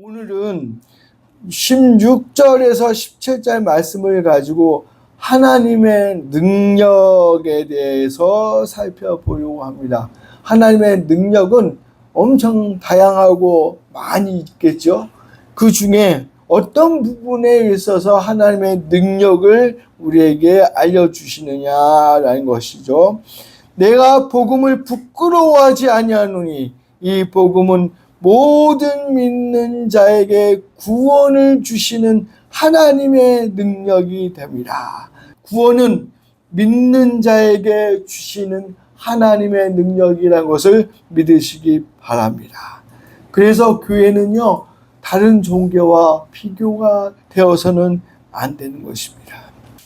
오늘은 16절에서 17절 말씀을 가지고 하나님의 능력에 대해서 살펴보려고 합니다. 하나님의 능력은 엄청 다양하고 많이 있겠죠. 그 중에 어떤 부분에 있어서 하나님의 능력을 우리에게 알려주시느냐라는 것이죠. 내가 복음을 부끄러워하지 아니하노니 이 복음은 모든 믿는 자에게 구원을 주시는 하나님의 능력이 됩니다. 구원은 믿는 자에게 주시는 하나님의 능력이라는 것을 믿으시기 바랍니다. 그래서 교회는요, 다른 종교와 비교가 되어서는 안 되는 것입니다.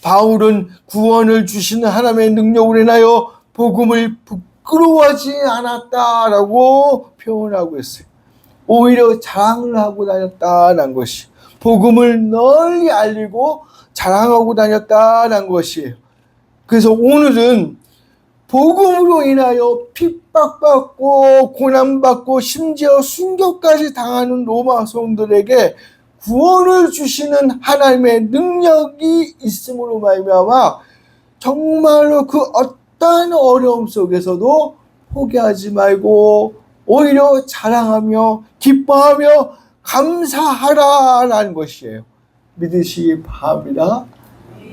바울은 구원을 주시는 하나님의 능력으로 인하여 복음을 부끄러워하지 않았다라고 표현하고 있어요. 오히려 자랑을 하고 다녔다는 것이, 복음을 널리 알리고 자랑하고 다녔다는 것이에요. 그래서 오늘은 복음으로 인하여 핍박받고 고난받고 심지어 순교까지 당하는 로마 성도들에게 구원을 주시는 하나님의 능력이 있음으로 말미암아 정말로 그 어떠한 어려움 속에서도 포기하지 말고 오히려 자랑하며 기뻐하며 감사하라라는 것이에요. 믿으시기 바랍니다.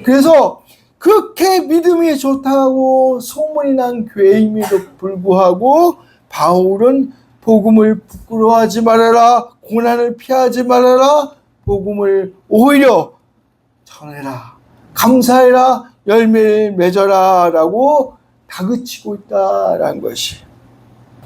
그래서 그렇게 믿음이 좋다고 소문이 난 교회임에도 불구하고 바울은 복음을 부끄러워하지 말아라, 고난을 피하지 말아라, 복음을 오히려 전해라, 감사해라, 열매를 맺어라 라고 다그치고 있다라는 것이.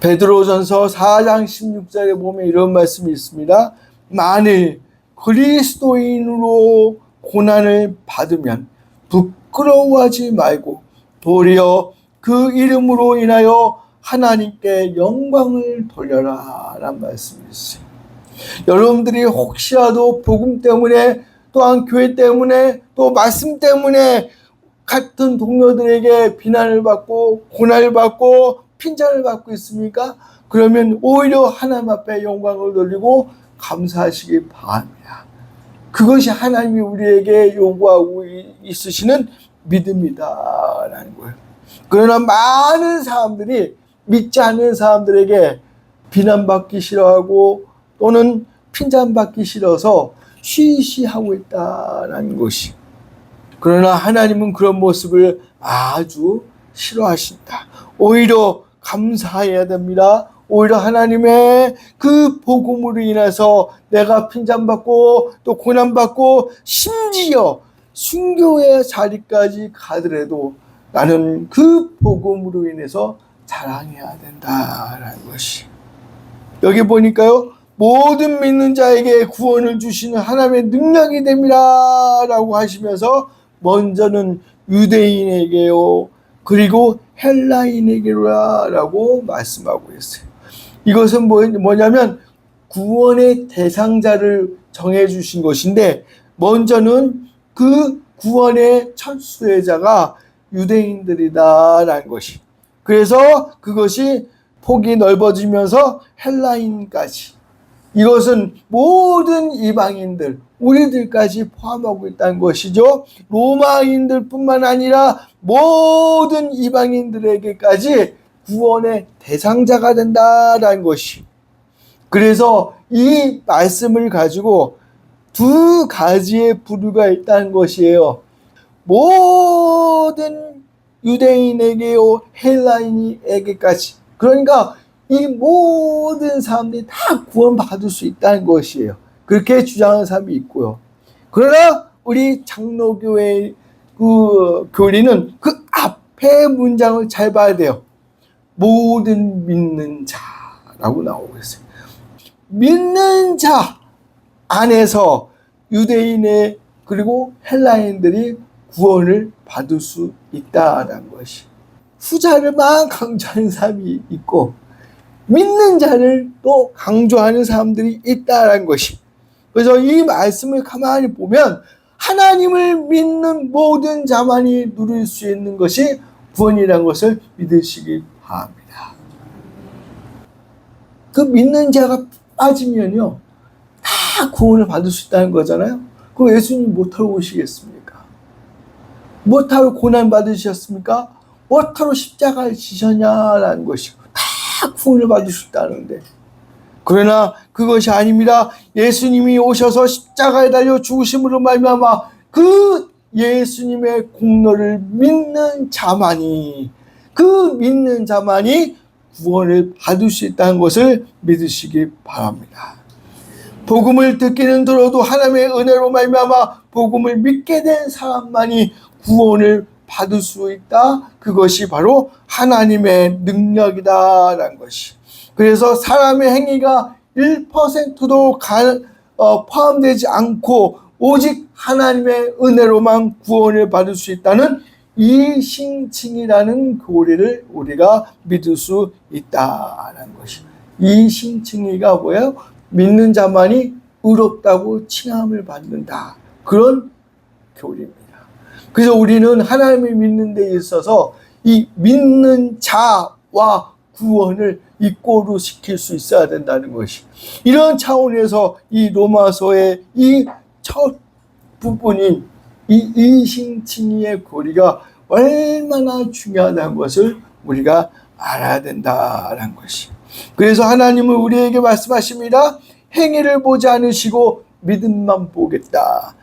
베드로전서 4장 16절에 보면 이런 말씀이 있습니다. 만일 그리스도인으로 고난을 받으면 부끄러워하지 말고 도리어 그 이름으로 인하여 하나님께 영광을 돌려라 라는 말씀이 있어요. 여러분들이 혹시라도 복음 때문에 또한 교회 때문에 또 말씀 때문에 같은 동료들에게 비난을 받고 고난을 받고 핀잔을 받고 있습니까? 그러면 오히려 하나님 앞에 영광을 돌리고 감사하시기 바랍니다. 그것이 하나님이 우리에게 요구하고 있으시는 믿음이다라는 거예요. 그러나 많은 사람들이 믿지 않는 사람들에게 비난받기 싫어하고 또는 핀잔받기 싫어서 쉬쉬하고 있다라는 것이. 그러나 하나님은 그런 모습을 아주 싫어하신다. 오히려 감사해야 됩니다. 오히려 하나님의 그 복음으로 인해서 내가 핀잔받고 또 고난받고 심지어 순교의 자리까지 가더라도 나는 그 복음으로 인해서 자랑해야 된다라는 것이. 여기 보니까요, 모든 믿는 자에게 구원을 주시는 하나님의 능력이 됩니다 라고 하시면서 먼저는 유대인에게요 그리고 헬라인에게로라고 말씀하고 있어요. 이것은 뭐냐면 구원의 대상자를 정해주신 것인데 먼저는 그 구원의 첫 수혜자가 유대인들이다라는 것이. 그래서 그것이 폭이 넓어지면서 헬라인까지. 이것은 모든 이방인들, 우리들까지 포함하고 있다는 것이죠. 로마인들 뿐만 아니라 모든 이방인들에게까지 구원의 대상자가 된다라는 것이. 그래서 이 말씀을 가지고 두 가지의 부류가 있다는 것이에요. 모든 유대인에게요, 헬라인에게까지. 그러니까 이 모든 사람들이 다 구원받을 수 있다는 것이에요. 그렇게 주장하는 사람이 있고요. 그러나 우리 장로교회 그 교리는 그 앞에 문장을 잘 봐야 돼요. 모든 믿는 자라고 나오고 있어요. 믿는 자 안에서 유대인의 그리고 헬라인들이 구원을 받을 수 있다는 것이. 후자를만 강조하는 사람이 있고 믿는 자를 또 강조하는 사람들이 있다는 것이. 그래서 이 말씀을 가만히 보면 하나님을 믿는 모든 자만이 누릴 수 있는 것이 구원이라는 것을 믿으시기 바랍니다. 그 믿는 자가 빠지면요, 다 다 구원을 받을 수 있다는 거잖아요. 그럼 예수님 못하러 오시겠습니까? 못하러 고난 받으셨습니까? 못하러 십자가를 지셨냐라는 것이고, 다 구원을 받을 수 있다는데. 그러나 그것이 아닙니다. 예수님이 오셔서 십자가에 달려 죽으심으로 말미암아 그 예수님의 공로를 믿는 자만이, 그 믿는 자만이 구원을 받을 수 있다는 것을 믿으시기 바랍니다. 복음을 듣기는 들어도 하나님의 은혜로 말미암아 복음을 믿게 된 사람만이 구원을 받을 수 있다. 그것이 바로 하나님의 능력이다라는 것이. 그래서 사람의 행위가 1%도 포함되지 않고 오직 하나님의 은혜로만 구원을 받을 수 있다는 이신칭이라는 교리를 우리가 믿을 수 있다라는 것이. 이신칭이가 뭐예요? 믿는 자만이 의롭다고 칭함을 받는다. 그런 교리입니다. 그래서 우리는 하나님을 믿는 데 있어서 이 믿는 자와 구원을 이꼬로 시킬 수 있어야 된다는 것이. 이런 차원에서 이 로마서의 이 첫 부분인 이 이신칭의의 교리가 얼마나 중요하다는 것을 우리가 알아야 된다는 것이. 그래서 하나님은 우리에게 말씀하십니다. 행위를 보지 않으시고 믿음만 보겠다.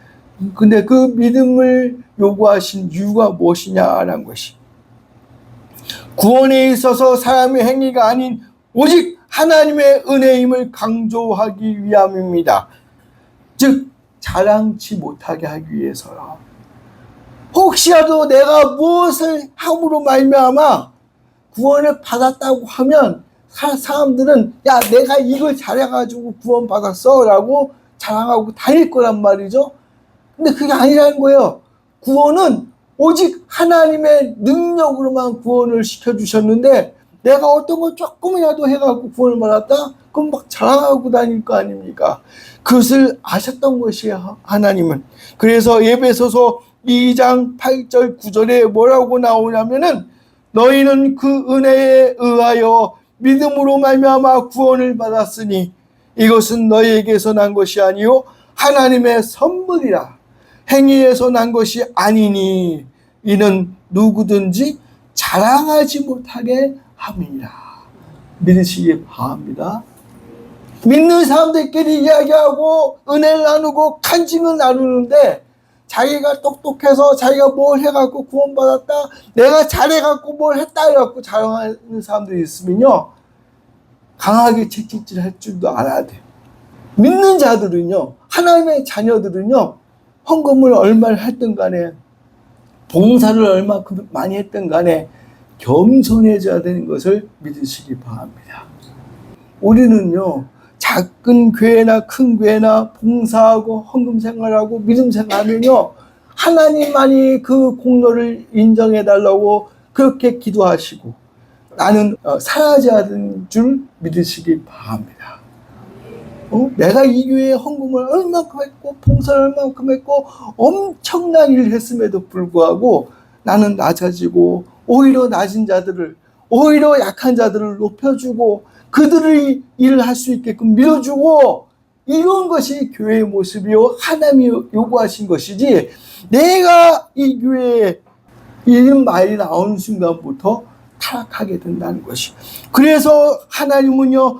근데 그 믿음을 요구하신 이유가 무엇이냐라는 것이. 구원에 있어서 사람의 행위가 아닌 오직 하나님의 은혜임을 강조하기 위함입니다. 즉 자랑치 못하게 하기 위해서요. 혹시라도 내가 무엇을 함으로 말미암아 구원을 받았다고 하면 사람들은 야 내가 이걸 잘해가지고 구원 받았어 라고 자랑하고 다닐 거란 말이죠. 근데 그게 아니라는 거예요. 구원은 오직 하나님의 능력으로만 구원을 시켜주셨는데 내가 어떤 걸 조금이라도 해갖고 구원을 받았다? 그럼 막 자랑하고 다닐 거 아닙니까? 그것을 아셨던 것이에요, 하나님은. 그래서 에베소서 2장 8절 9절에 뭐라고 나오냐면은 너희는 그 은혜에 의하여 믿음으로 말미암아 구원을 받았으니 이것은 너희에게서 난 것이 아니요 하나님의 선물이라. 행위에서 난 것이 아니니 이는 누구든지 자랑하지 못하게 함이니라. 믿으시기 바랍니다. 믿는 사람들끼리 이야기하고 은혜를 나누고 간증을 나누는데 자기가 똑똑해서 자기가 뭘 해갖고 구원받았다, 내가 잘해갖고 뭘 했다 해갖고 자랑하는 사람들이 있으면요 강하게 채찍질 할 줄도 알아야 돼요. 믿는 자들은요, 하나님의 자녀들은요, 헌금을 얼마를 했든 간에 봉사를 얼마큼 많이 했든 간에 겸손해져야 되는 것을 믿으시기 바랍니다. 우리는요 작은 교회나 큰 교회나 봉사하고 헌금 생활하고 믿음 생활하면요 하나님만이 그 공로를 인정해 달라고 그렇게 기도하시고 나는 사라져야 하는 줄 믿으시기 바랍니다. 내가 이 교회에 헌금을 얼마큼 했고 봉사를 얼마큼 했고 엄청난 일을 했음에도 불구하고 나는 낮아지고 오히려 낮은 자들을, 오히려 약한 자들을 높여주고 그들의 일을 할 수 있게끔 밀어주고 이런 것이 교회의 모습이요 하나님이 요구하신 것이지 내가 이 교회에 이런 말이 나오는 순간부터 타락하게 된다는 것이. 그래서 하나님은요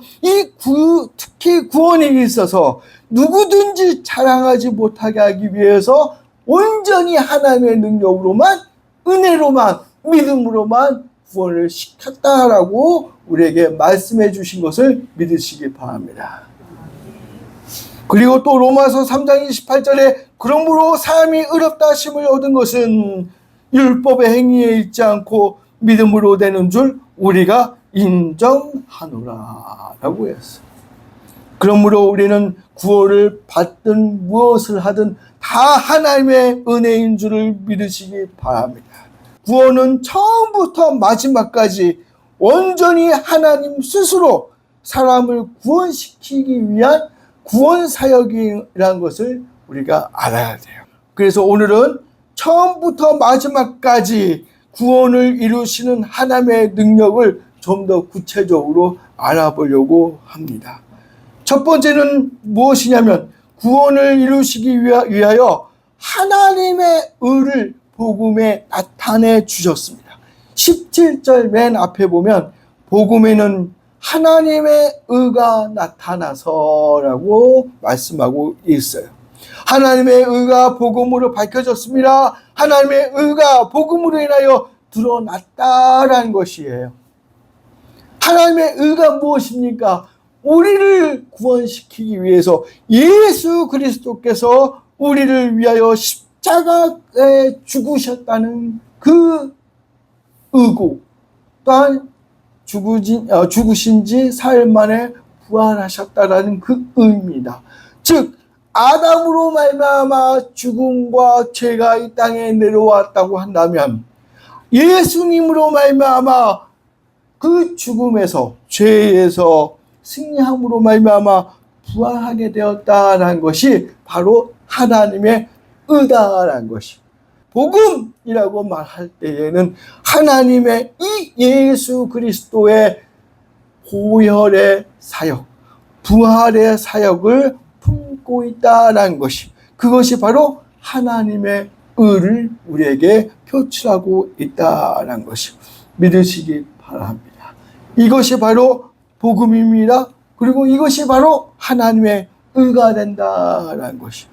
특히 구원에 있어서 누구든지 자랑하지 못하게 하기 위해서 온전히 하나님의 능력으로만 은혜로만 믿음으로만 구원을 시켰다라고 우리에게 말씀해 주신 것을 믿으시기 바랍니다. 그리고 또 로마서 3장 28절에 그러므로 사람이 의롭다 하심을 얻은 것은 율법의 행위에 있지 않고 믿음으로 되는 줄 우리가 인정하노라 라고 했어요. 그러므로 우리는 구원을 받든 무엇을 하든 다 하나님의 은혜인 줄을 믿으시기 바랍니다. 구원은 처음부터 마지막까지 온전히 하나님 스스로 사람을 구원시키기 위한 구원 사역이라는 것을 우리가 알아야 돼요. 그래서 오늘은 처음부터 마지막까지 구원을 이루시는 하나님의 능력을 좀 더 구체적으로 알아보려고 합니다. 첫 번째는 무엇이냐면 구원을 이루시기 위하여 하나님의 의를 복음에 나타내 주셨습니다. 17절 맨 앞에 보면 복음에는 하나님의 의가 나타나서라고 말씀하고 있어요. 하나님의 의가 복음으로 밝혀졌습니다. 하나님의 의가 복음으로 인하여 드러났다라는 것이에요. 하나님의 의가 무엇입니까? 우리를 구원시키기 위해서 예수 그리스도께서 우리를 위하여 십자가에 죽으셨다는 그 의고, 또한 죽으신 지 사흘 만에 부활하셨다라는 그 의입니다. 즉 아담으로 말미암아 죽음과 죄가 이 땅에 내려왔다고 한다면 예수님으로 말미암아 그 죽음에서 죄에서 승리함으로 말미암아 부활하게 되었다라는 것이 바로 하나님의 의다라는 것이. 복음이라고 말할 때에는 하나님의 이 예수 그리스도의 보혈의 사역, 부활의 사역을 품고 있다라는 것이, 그것이 바로 하나님의 의를 우리에게 표출하고 있다라는 것이 믿으시기 바랍니다. 이것이 바로 복음입니다. 그리고 이것이 바로 하나님의 의가 된다라는 것이.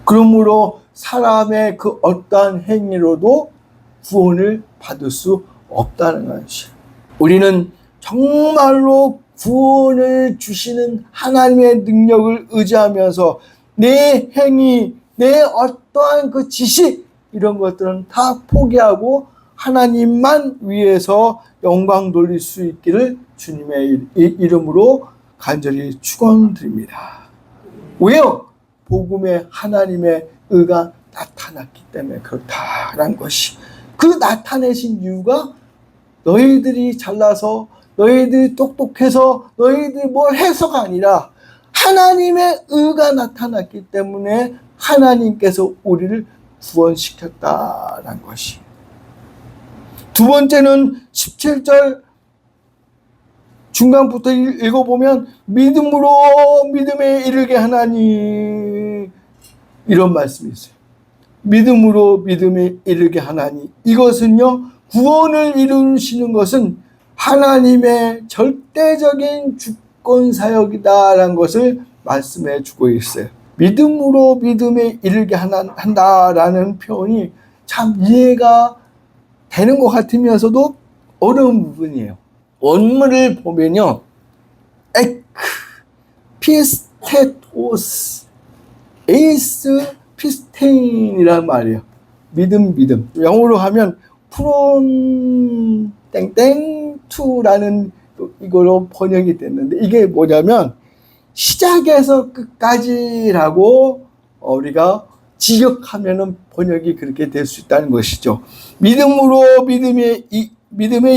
그러므로 사람의 그 어떠한 행위로도 구원을 받을 수 없다는 것이. 우리는 정말로 구원을 주시는 하나님의 능력을 의지하면서 내 행위, 내 어떠한 그 지식, 이런 것들은 다 포기하고 하나님만 위해서 영광 돌릴 수 있기를 주님의 이름으로 간절히 축원드립니다. 왜요? 복음에 하나님의 의가 나타났기 때문에 그렇다라는 것이. 그 나타내신 이유가 너희들이 잘나서, 너희들이 똑똑해서, 너희들이 뭘 해서가 아니라 하나님의 의가 나타났기 때문에 하나님께서 우리를 구원시켰다라는 것이. 두 번째는 17절 중간부터 읽어보면 믿음으로 믿음에 이르게 하나니, 이런 말씀이 있어요. 믿음으로 믿음에 이르게 하나니, 이것은요, 구원을 이루시는 것은 하나님의 절대적인 주권 사역이다라는 것을 말씀해 주고 있어요. 믿음으로 믿음에 이르게 한다라는 표현이 참 이해가 되는 것 같으면서도 어려운 부분이에요. 원문을 보면요, 에크 피스테토스 에이스 피스테인이라는 말이에요. 믿음. 영어로 하면 프롬 땡땡 투라는 이걸로 번역이 됐는데, 이게 뭐냐면 시작에서 끝까지라고 우리가 직역하면은 번역이 그렇게 될 수 있다는 것이죠. 믿음으로 믿음에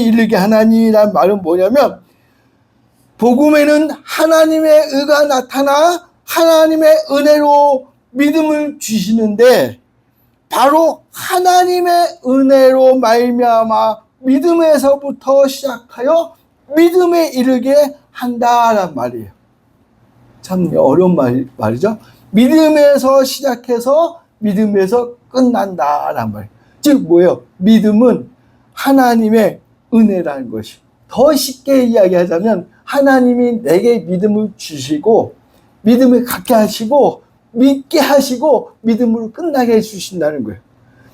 이르게 하나니라는 말은 뭐냐면, 복음에는 하나님의 의가 나타나 하나님의 은혜로 믿음을 주시는데, 바로 하나님의 은혜로 말미암아 믿음에서부터 시작하여 믿음에 이르게 한다란 말이에요. 참 어려운 말이죠. 믿음에서 시작해서 믿음에서 끝난다란 말이에요. 즉 뭐예요? 믿음은 하나님의 은혜라는 것이. 더 쉽게 이야기하자면 하나님이 내게 믿음을 주시고 믿음을 갖게 하시고 믿게 하시고 믿음으로 끝나게 해주신다는 거예요.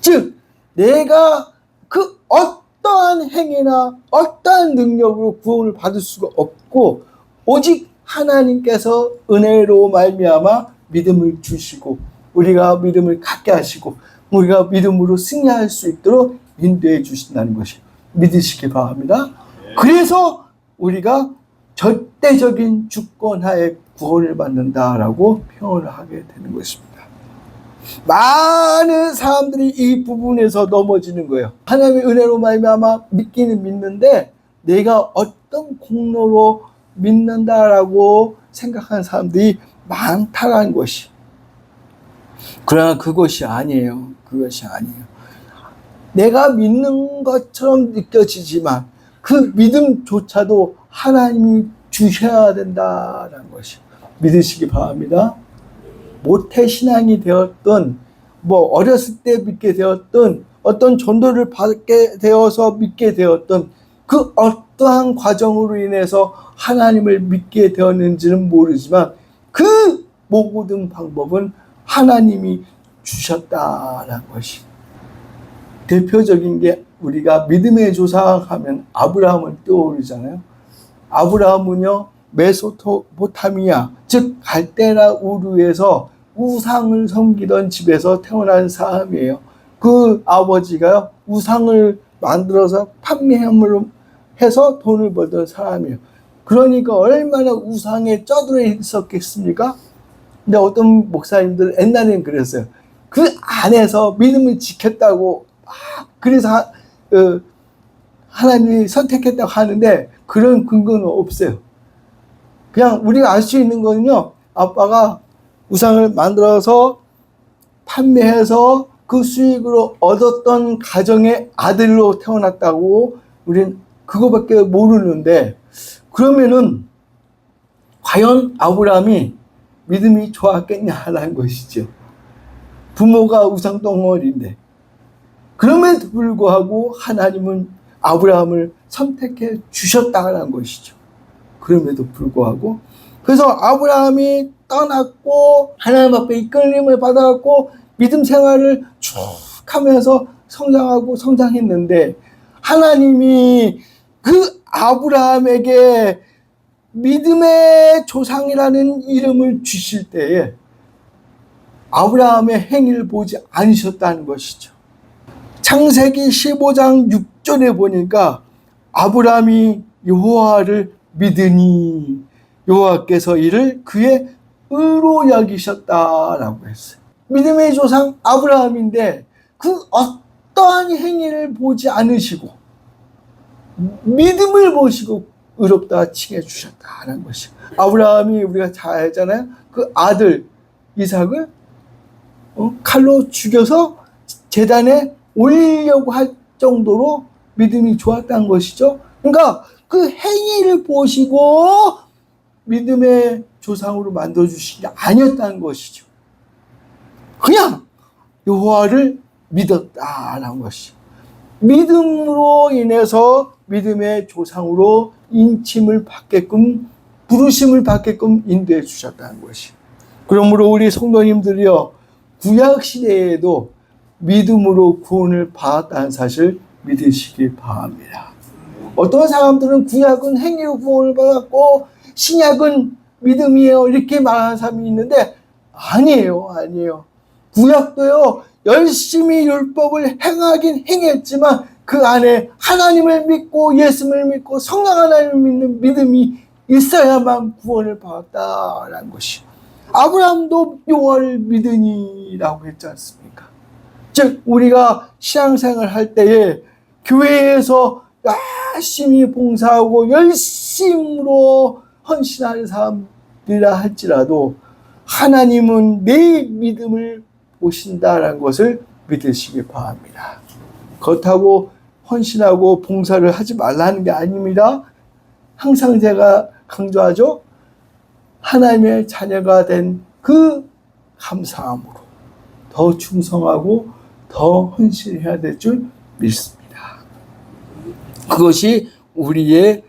즉 내가 그 어떠한 행위나 어떠한 능력으로 구원을 받을 수가 없고, 오직 하나님께서 은혜로 말미암아 믿음을 주시고 우리가 믿음을 갖게 하시고 우리가 믿음으로 승리할 수 있도록 인도해 주신다는 것이 믿으시기 바랍니다. 그래서 우리가 절대적인 주권하에 구원을 받는다라고 표현을 하게 되는 것입니다. 많은 사람들이 이 부분에서 넘어지는 거예요. 하나님의 은혜로 말미암아 믿기는 믿는데 내가 어떤 공로로 믿는다라고 생각하는 사람들이 많다라는 것이. 그러나 그것이 아니에요. 그것이 아니에요. 내가 믿는 것처럼 느껴지지만 그 믿음조차도 하나님이 주셔야 된다라는 것이. 믿으시기 바랍니다. 모태신앙이 되었던 뭐 어렸을 때 믿게 되었던 어떤 전도를 받게 되어서 믿게 되었던 그 어떠한 과정으로 인해서 하나님을 믿게 되었는지는 모르지만 그 모든 방법은 하나님이 주셨다는 것이 대표적인 게 우리가 믿음의 조상 하면 아브라함을 떠오르잖아요. 아브라함은요 메소포타미아 즉 갈대라 우르에서 우상을 섬기던 집에서 태어난 사람이에요. 그 아버지가 우상을 만들어서 판매함으로 해서 돈을 벌던 사람이에요. 그러니까 얼마나 우상에 쩌들어 있었겠습니까? 근데 어떤 목사님들 옛날에는 그랬어요. 그 안에서 믿음을 지켰다고 그래서 하나님이 선택했다고 하는데 그런 근거는 없어요. 그냥 우리가 알 수 있는 거는요, 아빠가 우상을 만들어서 판매해서 그 수익으로 얻었던 가정의 아들로 태어났다고 우리는 그거밖에 모르는데, 그러면은 과연 아브라함이 믿음이 좋았겠냐라는 것이죠. 부모가 우상 덩어리인데 그럼에도 불구하고 하나님은 아브라함을 선택해 주셨다는 것이죠. 그럼에도 불구하고 그래서 아브라함이 떠났고 하나님 앞에 이끌림을 받아갖고 믿음 생활을 쭉 하면서 성장하고 성장했는데 하나님이 그 아브라함에게 믿음의 조상이라는 이름을 주실 때에 아브라함의 행위를 보지 않으셨다는 것이죠. 창세기 15장 6절에 보니까 아브라함이 여호와를 믿으니 여호와께서 이를 그의 의로 여기셨다라고 했어요. 믿음의 조상 아브라함인데 그 어떠한 행위를 보지 않으시고 믿음을 보시고 의롭다 칭해 주셨다는 것이요. 아브라함이 우리가 잘 알잖아요. 그 아들 이삭을 칼로 죽여서 제단에 올리려고 할 정도로 믿음이 좋았다는 것이죠. 그러니까 그 행위를 보시고 믿음의 조상으로 만들어주신 게 아니었다는 것이죠. 그냥 여호와를 믿었다라는 것이죠. 믿음으로 인해서 믿음의 조상으로 인침을 받게끔 부르심을 받게끔 인도해 주셨다는 것이죠. 그러므로 우리 성도님들이요 구약 시대에도 믿음으로 구원을 받았다는 사실 믿으시기 바랍니다. 어떤 사람들은 구약은 행위로 구원을 받았고 신약은 믿음이에요 이렇게 말하는 사람이 있는데 아니에요. 구약도요 열심히 율법을 행하긴 행했지만 그 안에 하나님을 믿고 예수를 믿고 성령 하나님을 믿는 믿음이 있어야만 구원을 받았다라는 것이. 아브라함도 여호와를 믿으니라고 했지 않습니까? 즉 우리가 신앙생활 할 때에 교회에서 열심히 봉사하고 열심으로 헌신하는 사람들이라 할지라도 하나님은 내 믿음을 보신다라는 것을 믿으시기 바랍니다. 그렇다고 헌신하고 봉사를 하지 말라는 게 아닙니다. 항상 제가 강조하죠. 하나님의 자녀가 된 그 감사함으로 더 충성하고 더 헌신해야 될 줄 믿습니다. 그것이 우리의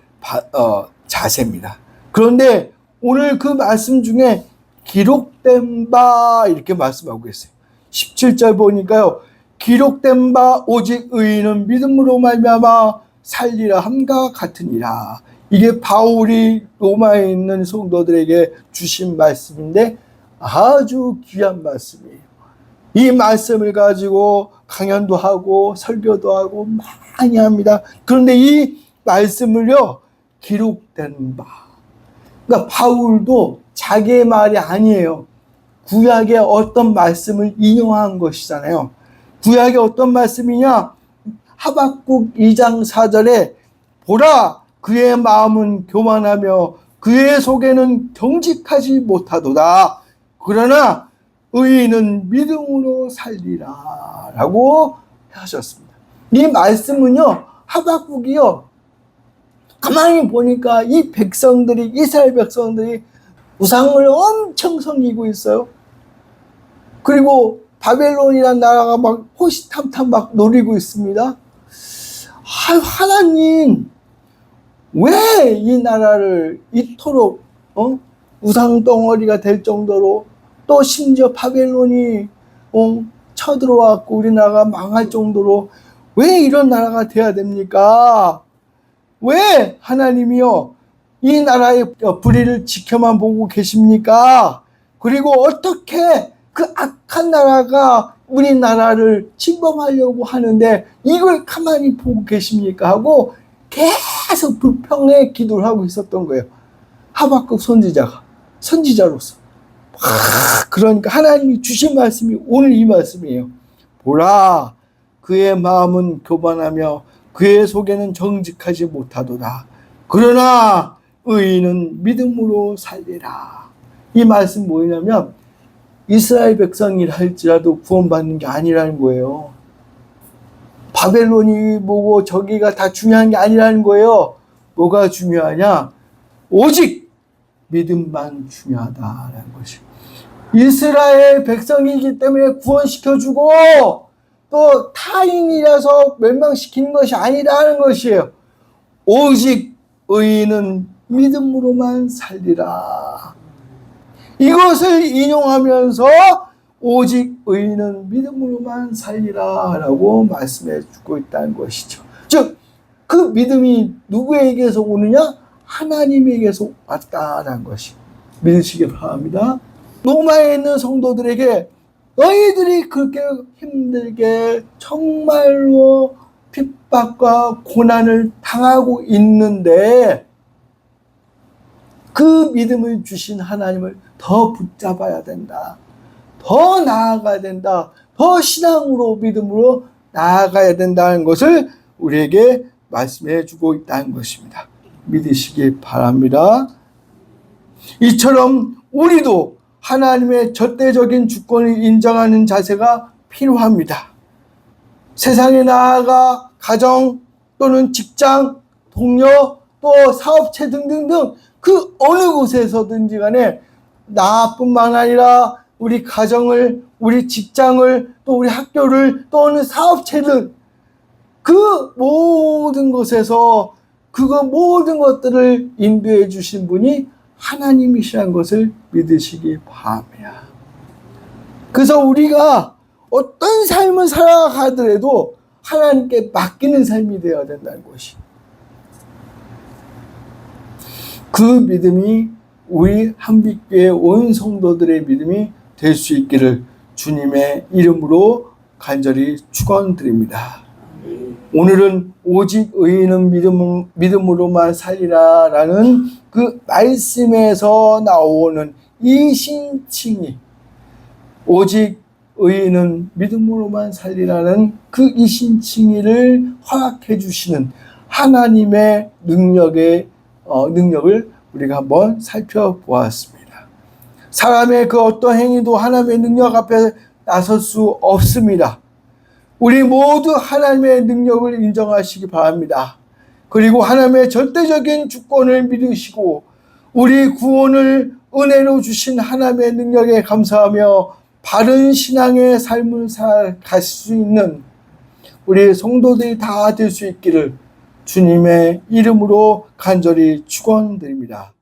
자세입니다. 그런데 오늘 그 말씀 중에 기록된 바 이렇게 말씀하고 계세요. 17절 보니까요. 기록된 바 오직 의인은 믿음으로 말미암아 살리라 함과 같으니라. 이게 바울이 로마에 있는 성도들에게 주신 말씀인데 아주 귀한 말씀이에요. 이 말씀을 가지고 강연도 하고 설교도 하고 많이 합니다. 그런데 이 말씀을요 기록된 바, 그러니까 바울도 자기의 말이 아니에요. 구약의 어떤 말씀을 인용한 것이잖아요. 구약의 어떤 말씀이냐? 하박국 2장 4절에 보라 그의 마음은 교만하며 그의 속에는 경직하지 못하도다. 그러나 의인은 믿음으로 살리라 라고 하셨습니다. 이 말씀은요 하박국이요 가만히 보니까 이 백성들이 이스라엘 백성들이 우상을 엄청 섬기고 있어요. 그리고 바벨론이라는 나라가 막 호시탐탐 막 노리고 있습니다. 하나님, 왜 이 나라를 이토록 우상 덩어리가 될 정도로, 또 심지어 바벨론이 쳐들어왔고 우리나라가 망할 정도로 왜 이런 나라가 돼야 됩니까? 왜 하나님이요 이 나라의 불의를 지켜만 보고 계십니까? 그리고 어떻게 그 악한 나라가 우리나라를 침범하려고 하는데 이걸 가만히 보고 계십니까? 하고 계속 불평의 기도를 하고 있었던 거예요. 하박국 선지자로서. 그러니까 하나님이 주신 말씀이 오늘 이 말씀이에요. 보라, 그의 마음은 교만하며 그의 속에는 정직하지 못하도다. 그러나 의인은 믿음으로 살리라. 이 말씀 뭐냐면 이스라엘 백성이라 할지라도 구원받는 게 아니라는 거예요. 바벨론이 뭐고 저기가 다 중요한 게 아니라는 거예요. 뭐가 중요하냐? 오직 믿음만 중요하다라는 것이에요. 이스라엘 백성이기 때문에 구원시켜주고 또 타인이라서 멸망시키는 것이 아니라는 것이에요. 오직 의인은 믿음으로만 살리라. 이것을 인용하면서 오직 의인은 믿음으로만 살리라 라고 말씀해 주고 있다는 것이죠. 즉, 그 믿음이 누구에게서 오느냐? 하나님에게서 왔다는 것이 믿으시기 바랍니다. 로마에 있는 성도들에게 너희들이 그렇게 힘들게 정말로 핍박과 고난을 당하고 있는데 그 믿음을 주신 하나님을 더 붙잡아야 된다. 더 나아가야 된다. 더 신앙으로 믿음으로 나아가야 된다는 것을 우리에게 말씀해 주고 있다는 것입니다. 믿으시기 바랍니다. 이처럼 우리도 하나님의 절대적인 주권을 인정하는 자세가 필요합니다. 세상에 나아가 가정 또는 직장, 동료, 또 사업체 등등등 그 어느 곳에서든지 간에 나뿐만 아니라 우리 가정을, 우리 직장을, 또 우리 학교를, 또 어느 사업체를 그 모든 것에서 그거 모든 것들을 인도해 주신 분이 하나님이시라는 것을 믿으시기 바랍니다. 그래서 우리가 어떤 삶을 살아가더라도 하나님께 맡기는 삶이 되어야 된다는 것이. 그 믿음이 우리 한빛교회 온 성도들의 믿음이 될 수 있기를 주님의 이름으로 간절히 축원드립니다. 오늘은 오직 의인은 믿음으로만 살리라 라는 그 말씀에서 나오는 이 신칭이 오직 의인은 믿음으로만 살리라는 그 이 신칭의를 허락해 주시는 하나님의 능력을 우리가 한번 살펴보았습니다. 사람의 그 어떤 행위도 하나님의 능력 앞에 나설 수 없습니다. 우리 모두 하나님의 능력을 인정하시기 바랍니다. 그리고 하나님의 절대적인 주권을 믿으시고 우리 구원을 은혜로 주신 하나님의 능력에 감사하며 바른 신앙의 삶을 살아갈 수 있는 우리 성도들이 다 될 수 있기를 주님의 이름으로 간절히 축원드립니다.